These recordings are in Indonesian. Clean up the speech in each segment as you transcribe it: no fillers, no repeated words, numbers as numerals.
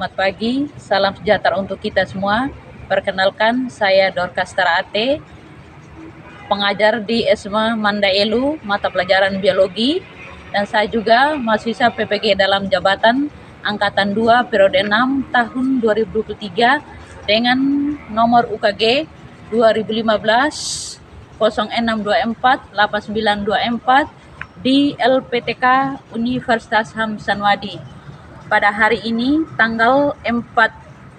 Selamat pagi, salam sejahtera untuk kita semua. Perkenalkan, saya Dorcas Taraate, pengajar di SMA Manda Elu, mata pelajaran biologi, dan saya juga mahasiswa PPG dalam jabatan Angkatan 2 periode 6 tahun 2023 dengan nomor UKG 2015 0624 8924 di LPTK Universitas Hamsanwadi. Pada hari ini, tanggal 4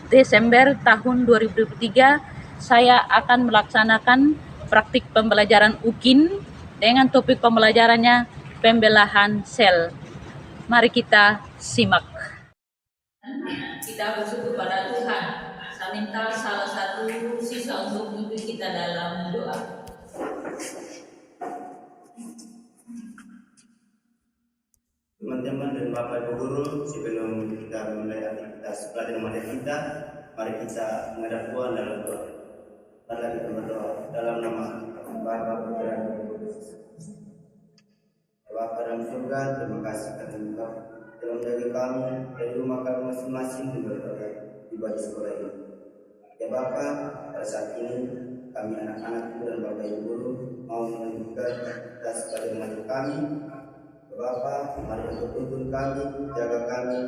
Desember tahun 2023, saya akan melaksanakan praktik pembelajaran UKIN dengan topik pembelajarannya pembelahan sel. Mari kita simak. Kita bersyukur pada Tuhan. Saya minta salah satu siswa untuk memimpin kita dalam doa. Teman-teman dan Bapak Ibu Guru, sebelum kita mulai aktivitas pelajaran materi kita, mari kita menghadap Tuhan dalam doa. Mari kita berdoa dalam nama Bapa, Putra, dan Roh Kudus. Bapa dalam surga, terima kasih karena Engkau telah menjaga kami dari rumah kami masing-masing di berbagai ibadah sekolah ini. Ya Bapa, pada saat ini kami anak-anak dan Bapak Ibu Guru mau melanjutkan aktivitas pelajaran materi kami. Bapa, mari untuk tuntun kami, jaga kami,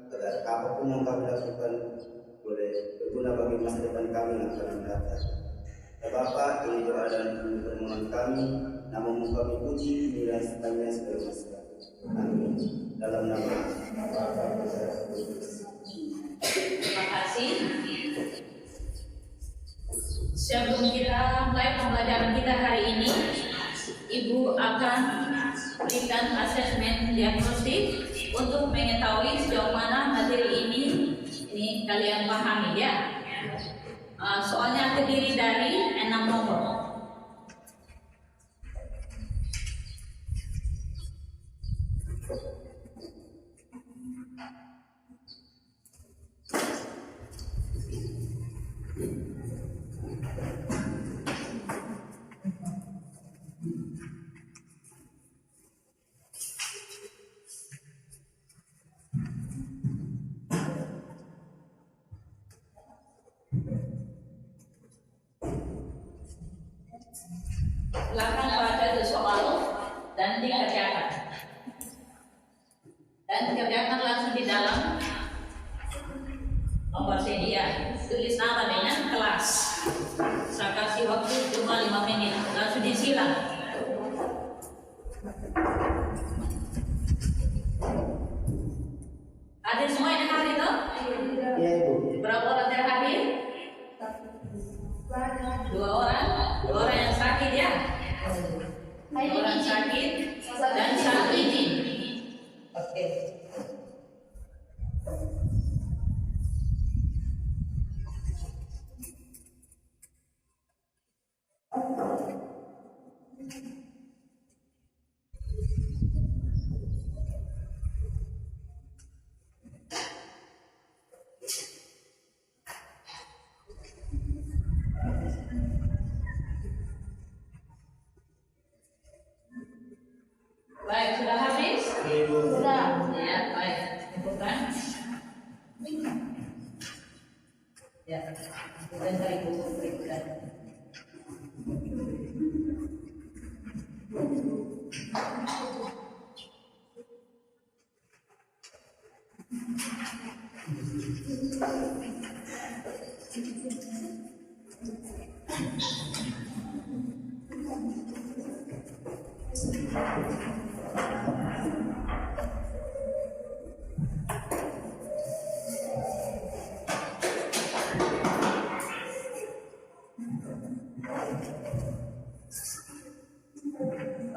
agar apapun yang kami lakukan boleh berguna bagi masa depan kami yang akan datang. Ya Bapa, ini doa dan permohonan kami, namamu kami puji, nilai sepanjang segala masa. Amin. Dalam nama Bapa, Putra, dan Roh Kudus. Terima kasih. Sebelum kita mulai pembelajaran kita hari ini, Ibu akan berikan asesmen diagnostik untuk mengetahui sejauh mana materi ini kalian pahami ya. Soalnya terdiri dari 6 nomor. Silakan baca soal dan dikerjakan. Dan dikerjakan langsung di dalam nomor sedia. Tulis nama dengan kelas. Saya kasih waktu cuma 5 menit. Langsung disilang. Hadir semua yang hadir itu? Ya Ibu. Berapa orang yang hadir? 2 orang. 2 orang yang sakit ya? Orang sakit dan satu izin. Oke. Baik, sudah habis? Sudah. Ya, baik. Bukan? Ya, bukan dari buku berikutnya.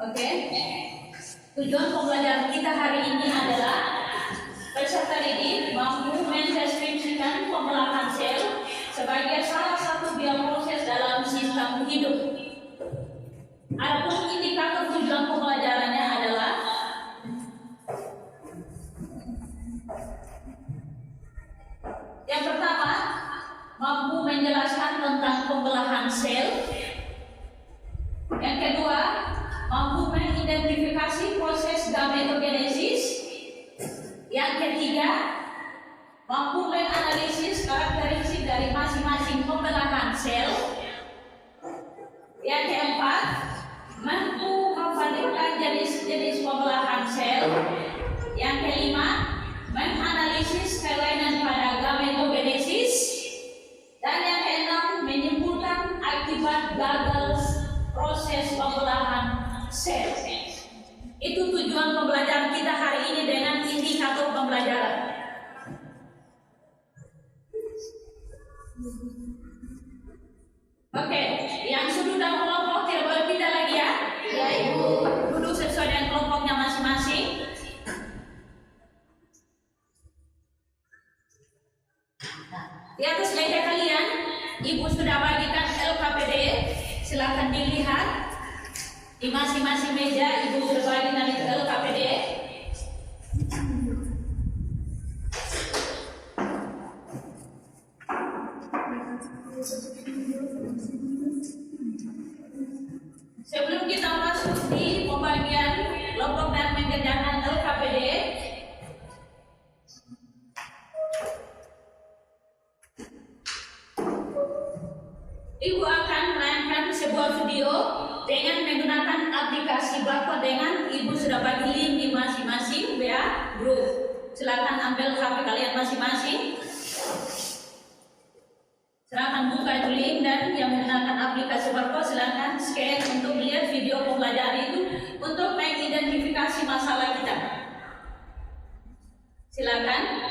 Oke. Tujuan pembelajaran kita hari ini adalah peserta didik mampu mendeskripsikan pembelahan sel sebagai salah satu bioproses dalam sistem hidup. Adapun indikator tujuan pembelajarannya adalah yang pertama, mampu menjelaskan tentang pembelahan sel. Yang kedua, mampu mengidentifikasi proses gametogenesis. Yang ketiga, mampu menganalisis karakteristik dari masing-masing pembelahan sel. Yang keempat, mampu membandingkan jenis-jenis pembelahan sel. Yang kelima, menganalisis kelainan pada gametogenesis. Dan yang keenam, menyimpulkan akibat gagal proses pembelahan sel. Itu tujuan pembelajaran kita hari ini dengan indikator pembelajaran. Oke, yang sudah kelompok tidak boleh pindah lagi ya. Ya Ibu, duduk sesuai dengan kelompoknya masing-masing. Di atas meja kalian, Ibu sudah bagikan LKPD. Silakan dilihat. Di masing-masing meja Ibu sudah bagikan itu LKPD. Sebelum kita masuk di pembagian kelompok dan mengerjakan LKPD, Ibu akan menayangkan sebuah video dengan menggunakan aplikasi Blackboard. Dengan Ibu sudah bagi link di masing-masing WA group. Silakan ambil HP kalian masing-masing. Silakan buka itu link dan yang menggunakan aplikasi Blackboard silakan scan untuk melihat video pembelajaran itu untuk mengidentifikasi masalah kita. Silakan.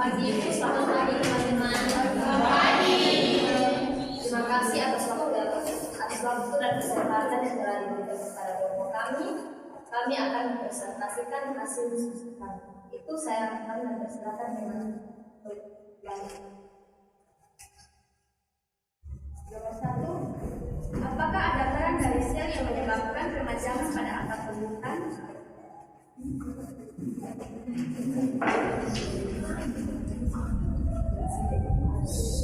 pagi Ibu, selamat pagi teman-teman. Terima kasih atas waktu dan kesempatan yang telah diberikan kepada kelompok kami. Kami akan mempresentasikan hasil diskusi kami. Itu saya akan mempersilakan dengan nomor 1. Apakah ada peran dari sel yang menyebabkan pemajangan pada akar tumbuhan?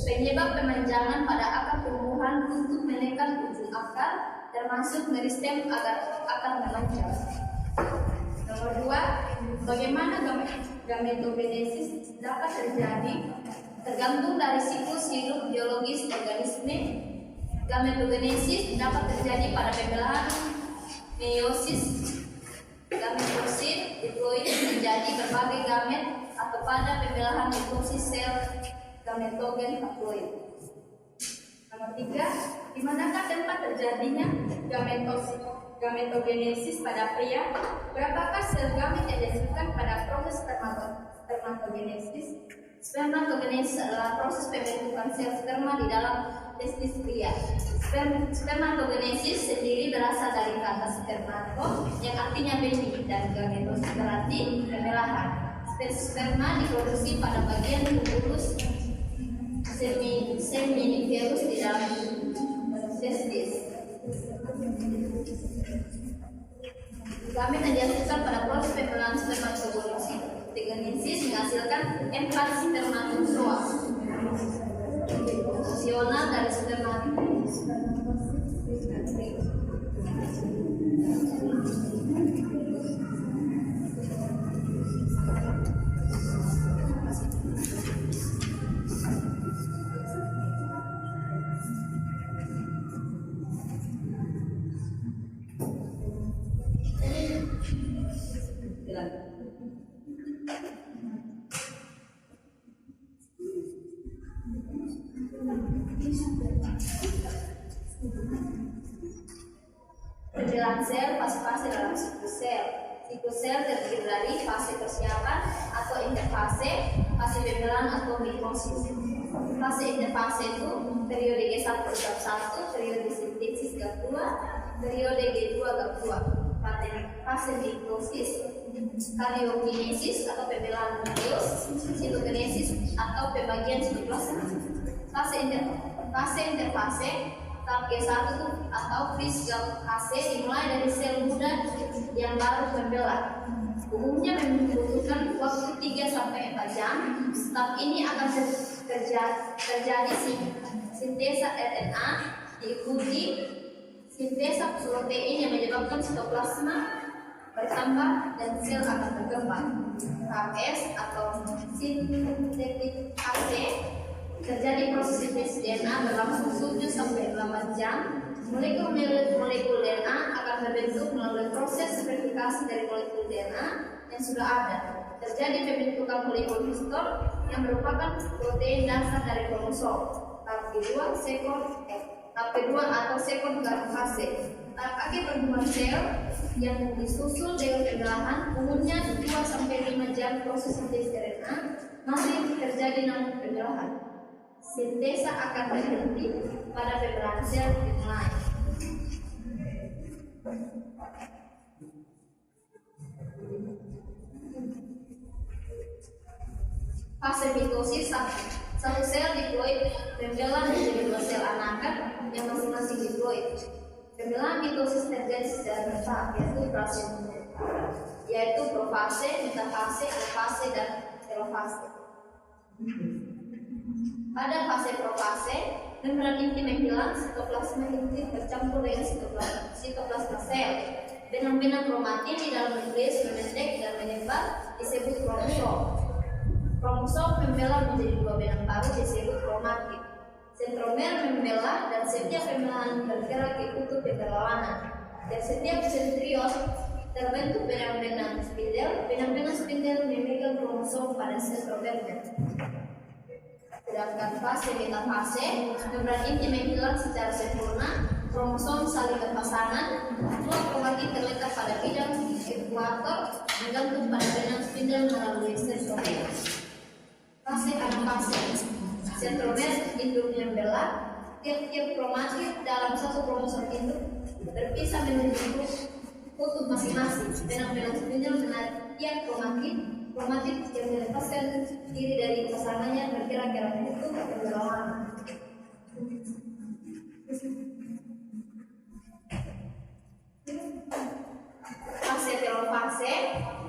Penyebab pemanjangan pada akar tumbuhan untuk menekan ujung akar, termasuk meristem agar akar memanjang. Nomor 2, bagaimana gametogenesis dapat terjadi? Tergantung dari siklus hidup biologis organisme. Gametogenesis dapat terjadi pada pembelahan meiosis, gametosit, diploid menjadi berbagai gamet, atau pada pembelahan mitosis sel gametogen haploid. Nomor 3, di manakah tempat terjadinya gametogenesis pada pria? Berapakah sel gamet yang dihasilkan pada proses spermatogenesis? Spermatogenesis adalah proses pembentukan sel sperma di dalam testis pria. Spermatogenesis sendiri berasal dari kata spermato yang artinya benih, dan gametos berarti pembelahan. Sperma diproduksi pada bagian tubulos seminiferus di dalam testis. Gamet yang dihasilkan pada proses pembelahan spermatogenesis menghasilkan 4 spermatozoa fungsional dari spermatogenesis. Perjalanan sel, fase-fase dalam siklus sel. Siklus sel terdiri dari fase persiapan atau interfase, fase pembelahan atau mitosis. Fase interfase itu periode G1 bab 1, periode sintesis bab 2, periode G2 bab 2. Fase mitosis, karyokinesis atau pembelahan nukleus, sitokinesis atau pembagian sitoplasma. Fase interfase tahap G1 atau fisgal fase dimulai dari sel muda yang baru membelah. Umumnya membutuhkan waktu 3-4 jam. Tahap ini akan terjadi sintesa RNA, diikuti sintesa protein yang menyebabkan sitoplasma bertambah dan sel akan berkembang. Tahap S atau sintetik fase, terjadi proses sintesis DNA berlangsung 7-8 jam. Molekul DNA akan terbentuk melalui proses verifikasi dari molekul DNA yang sudah ada. Terjadi pembentukan molekul histone yang merupakan protein dasar dari kromosom. Tahap kedua atau second fase. Tahap akhir perkembangan sel yang disusul dengan pembelahan, umumnya 2-5 jam proses sintesis RNA masih terjadi namun pembelahan. Sintesa akan berhenti pada pembelahan sel dimulai. Fase mitosis, satu sel diploid membelah menjadi 2 sel anakan yang masing-masing diploid. Pembelahan mitosis terjadi secara bertahap, yaitu profase, metafase, alfase, dan telofase. Pada fase profase, membran inti menghilang, sitoplasma inti bercampur dengan sitoplasma sel. Benang-benang kromatin di dalam nukleus memendek dan menyebar disebut kromosom. Kromosom membelah menjadi 2 benang paru disebut kromatin. Sentromer membelah dan setiap pembelahan bergerak di kutub yang berlawanan. Dan setiap sentriol terbentuk benang-benang spindel. Benang-benang spindel memegang kromosom pada sentromernya. Sedangkan fase metafase, membran inti menghilang secara sempurna, kromosom saling berpasangan, dua kromatin terletak pada bidang ekuator, bergantung pada benang spindel melalui sentromer. sentromer induk yang belah. Tiap-tiap kromatid dalam satu kromosom induk terpisah menjadi kutub masing-masing. Benang-benang spindel menarik tiap kromatid yang melepaskan diri dari pasangannya berkira-kira kutub yang berlawanan. Fase telofase,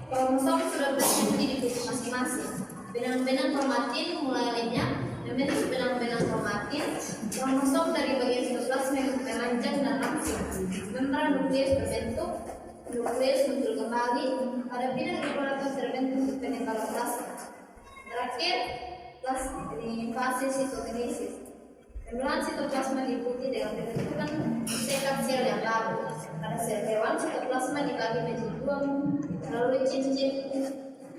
kromosom sudah berfungsi di kutub masing-masing. Benang-benang kromatin mulai lenyap, membentuk benang-benang kromatin. Kromosom dari bagian sitoplasma memanjang dan langsing. Membran nukleus berbentuk, nukleus muncul kembali. Pada bidang regulator terbentuk penebalan plasma. Terakhir, ini fase sitokinesis. Pembelahan sitoplasma diikuti dengan pembentukan sekat sel yang baru. Pada sel hewan, sitoplasma dibagi menjadi dua melalui cincin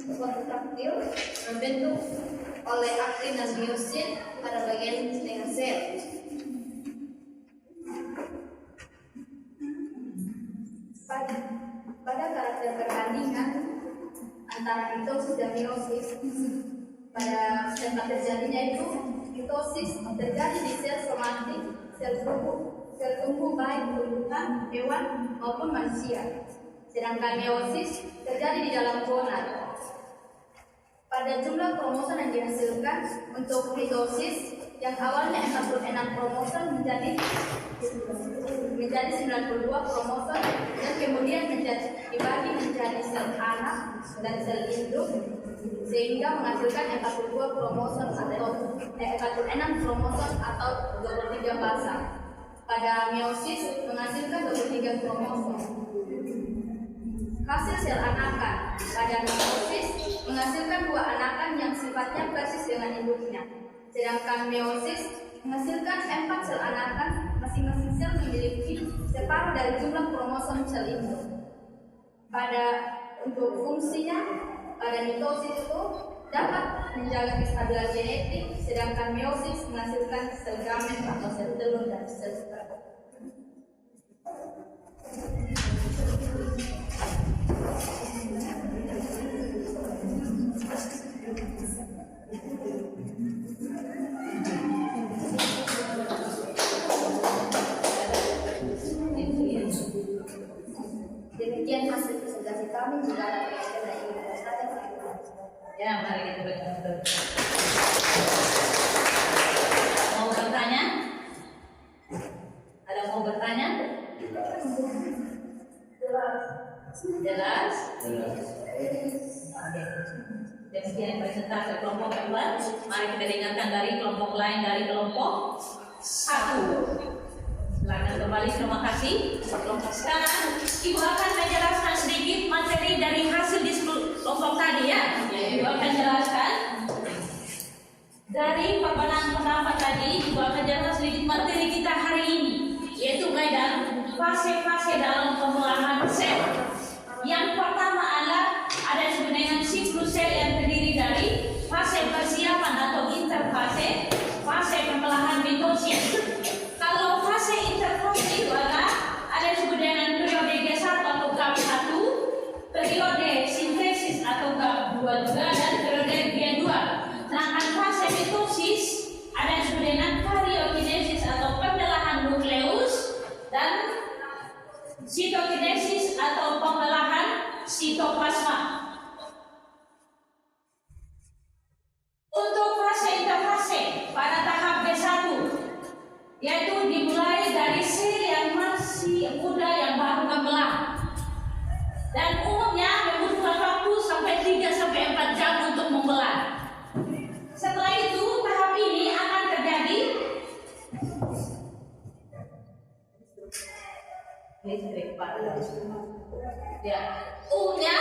kontraktil membentuk oleh aktin dan miosin pada bagian setengah sel. Pada karakter perbandingan antara mitosis dan meiosis, pada tempat terjadinya itu mitosis terjadi di sel somatik, sel tubuh baik tumbuhan, hewan maupun manusia. Sedangkan meiosis terjadi di dalam gonad. Pada jumlah kromosom yang dihasilkan untuk mitosis yang awalnya 46 kromosom menjadi 92 kromosom dan kemudian dibagi menjadi sel anak dan sel induk sehingga menghasilkan 42 kromosom atau 46 kromosom atau 23 basa. Pada meiosis menghasilkan 23 kromosom. Hasil sel anakan pada meiosis menghasilkan dua anakan yang sifatnya persis dengan induknya. Sedangkan meiosis menghasilkan 4 sel anakan, masing-masing sel memiliki separuh dari jumlah kromosom sel induk. Untuk fungsinya, pada mitosis itu dapat menjaga kestabilan genetik, sedangkan meiosis menghasilkan sel gamet atau sel telur dan sel sperma. Demikian hasil presentasi kami. Jika ada pertanyaan dari Ibu Ustazah, Ya, mari kita bertanya. Mau bertanya? Ada mau bertanya? Jelas? Oke. Demikian presentasi kelompok keempat. Mari kita dengarkan dari kelompok lain dari kelompok 1. Silakan kembali, terima kasih. Sekarang Ibu akan menjelaskan sedikit materi dari hasil di kelompok tadi ya. Ibu akan jelaskan dari paparan pendapat tadi. Ibu akan jelaskan sedikit materi kita hari ini, yaitu kaidah fase-fase dalam pembelahan sel. Yang pertama adalah ada disebut dengan siklus sel yang terdiri dari fase persiapan atau interfase, fase pembelahan mitosis. Kalau fase interfase itu adalah ada disebut dengan periode G1 atau GAP1, periode sintesis atau GAP2 juga, dan periode G2. Sedangkan fase mitosis ada disebut dengan karyokinesis atau pembelahan nukleus dan sitokinesis atau pembelahan sitoplasma. Untuk fase interfase pada tahap G1, yaitu dimulai dari sel yang masih muda yang baru membelah, dan umumnya membutuhkan waktu sampai 3-4 jam untuk membelah. Setelah itu tahap ini akan terjadi listrik panas. Ya, umumnya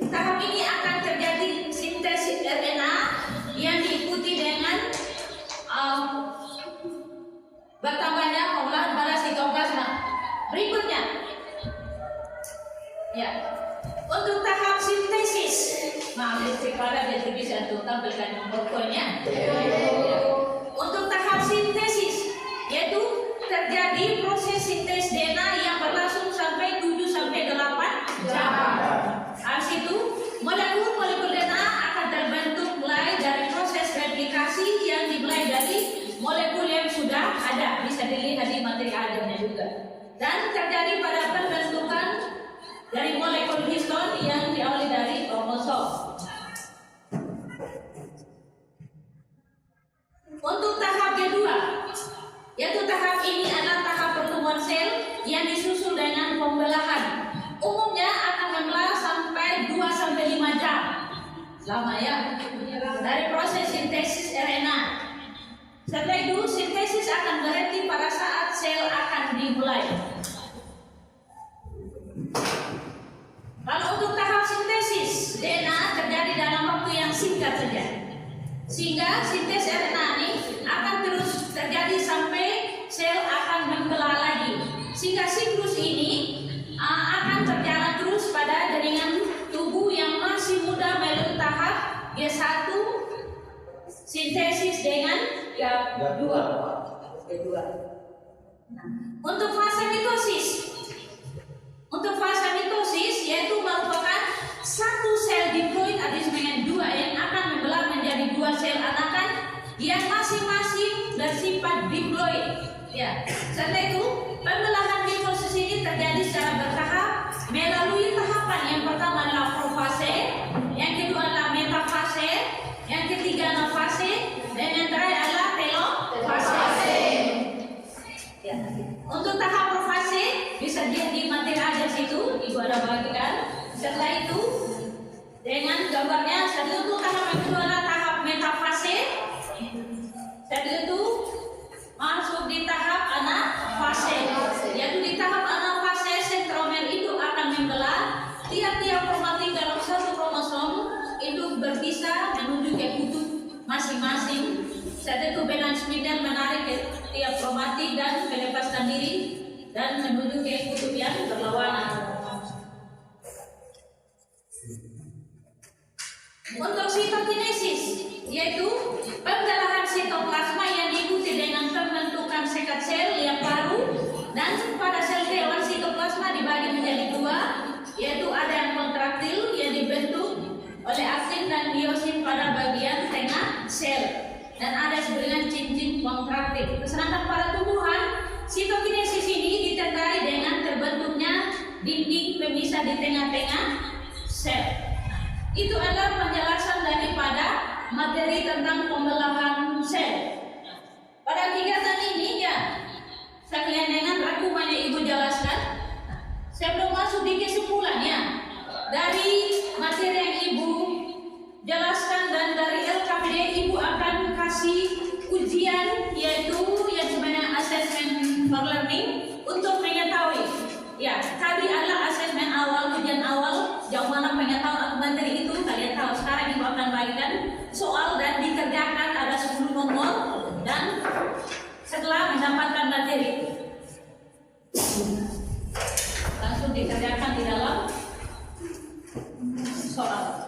tahap ini akan terjadi sintesis RNA yang diikuti dengan bertambahnya pembelahan pada sitoplasma. Berikutnya, ya, untuk tahap sintesis, listrik pada dia bisa tampilkan pokoknya. Untuk tahap sintesis, yaitu terjadi proses sintes DNA yang berlangsung sampai 7-8 jam. Habis itu dan terjadi pada pembentukan dari molekul histon yang diawali dari kromosom. Untuk tahap kedua, yaitu tahap ini adalah tahap pertumbuhan sel yang disusul dengan pembelahan. Umumnya akan membelah sampai 2-5 jam. Lama ya. Dari proses sintesis RNA. Setelah itu sintesis akan berhenti pada saat sel akan dimulai. Kalau untuk tahap sintesis DNA terjadi dalam waktu yang singkat saja. Sehingga sintesis RNA ini akan terus terjadi sampai sel akan membelah lagi. Sehingga siklus ini akan berjalan terus pada jaringan tubuh yang masih muda melalui tahap G1 sintesis dengan G2. Nah, untuk fase mitosis yaitu merupakan satu sel diploid dengan 2 yang akan membelah menjadi 2 sel anakan yang masing-masing bersifat diploid. Ya, setelah itu pembelahan mitosis ini terjadi secara bertahap melalui tahapan yang pertama adalah profase, yang kedua adalah metafase, yang ketiga anafase, dan yang terakhir adalah telofase. Ya. Untuk tahap profase bisa dilihat di materi ada situ, ibu ada bagikan. Setelah itu dengan gambarnya, setelah itu tahap yang kedua adalah tahap metafase. Setelah itu masuk di tahap anafase, yaitu di tahap anafase sentromer itu akan membelah tiap-tiap kromatin dalam satu kromosom itu berpisah menuju ke kutub masing-masing. Setelah itu balance middle menarik ke tiap kromatik dan melepaskan diri dan menuju ke kutub yang berlawanan. Untuk sitokinesis, yaitu pembelahan sitoplasma yang diikuti dengan pembentukan sekat sel yang baru, dan pada sel hewan sitoplasma dibagi menjadi 2, yaitu ada yang kontraktil yang dibentuk oleh aktin dan miosin pada bagian tengah sel, dan ada dengan cincin kontraktil. Sedangkan pada tumbuhan, sitokinesis ini ditandai dengan terbentuknya dinding pemisah di tengah-tengah sel. Itu adalah penjelasan daripada materi tentang pembelahan sel. Pada kegiatan ini ya, sekalian dengan rangkuman yang ibu jelaskan, sebelum masuk di kesimpulannya dari materi yang ibu jelaskan dan dari LKPD, ibu akan kasih ujian yaitu yang sebenarnya assessment for learning untuk mengetahui. Ya, tadi adalah asesmen awal, ujian awal, jauh mana pengetahuan atau materi itu kalian tahu. Sekarang ibu akan bagikan soal dan dikerjakan ada 10 nomor dan setelah mendapatkan materi langsung dikerjakan di dalam soal.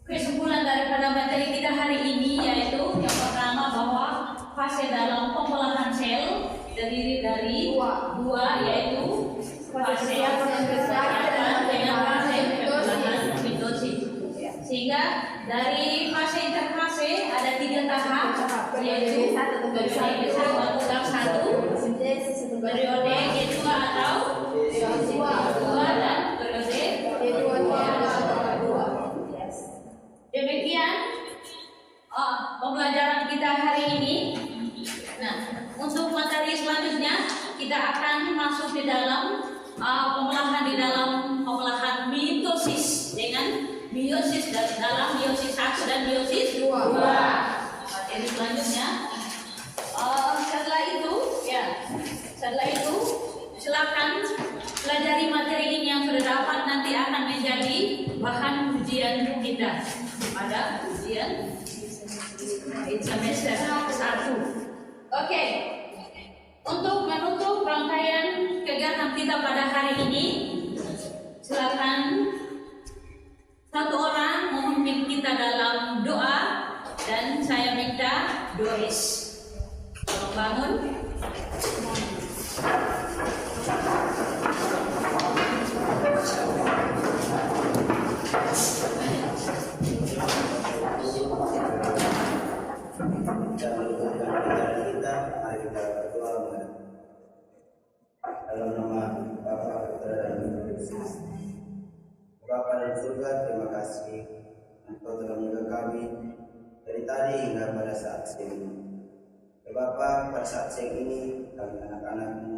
Kesimpulan daripada materi kita hari ini yaitu yang pertama bahwa fase dalam pembelahan sel terdiri dari dua yaitu fase yang berkaitan dengan fase pembelahan mitosis. Sehingga dari fase interfase ada 3 tahap yaitu periode G1 atau tahap 1, periode G2 atau G2 dan periode G2. Demikian pembelajaran kita hari ini. Nah, untuk materi selanjutnya kita akan masuk di dalam pembelahan mitosis dengan meiosis dalam meiosis 1 dan meiosis 2. Materi selanjutnya. Setelah itu silakan pelajari materi ini yang sudah dapat, nanti akan menjadi bahan ujian kita pada ujian semester 1. Oke. Untuk menutup rangkaian kegiatan kita pada hari ini, silakan satu orang memimpin kita dalam doa dan saya minta Doris tolong bangun. Dan menutup kegiatan kita, mari kita berdoa dalam nama Bapa, Putra dan Roh Kudus. Bapa dan surga, terima kasih Engkau telah menjaga kami dari tadi hingga pada saat siang ini. Ya Bapa, pada saat siang ini kami anak-anak-Mu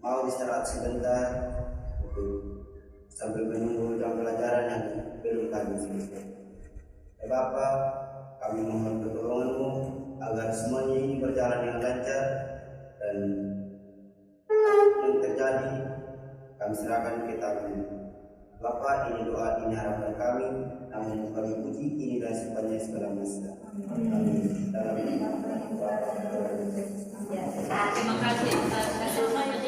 mau istirahat sebentar untuk sambil menunggu jam pelajaran yang belum kami selesai. Ya Bapa, kami mohon pertolongan-Mu agar semuanya ini berjalan dengan lancar dan yang terjadi kami serahkan ke tangan Bapa. Ini doa, ini harapan kami, namun kami puji ini dan sepanjang segala masa. Amin. Dalam nama Bapa. Terima kasih atas kesempatan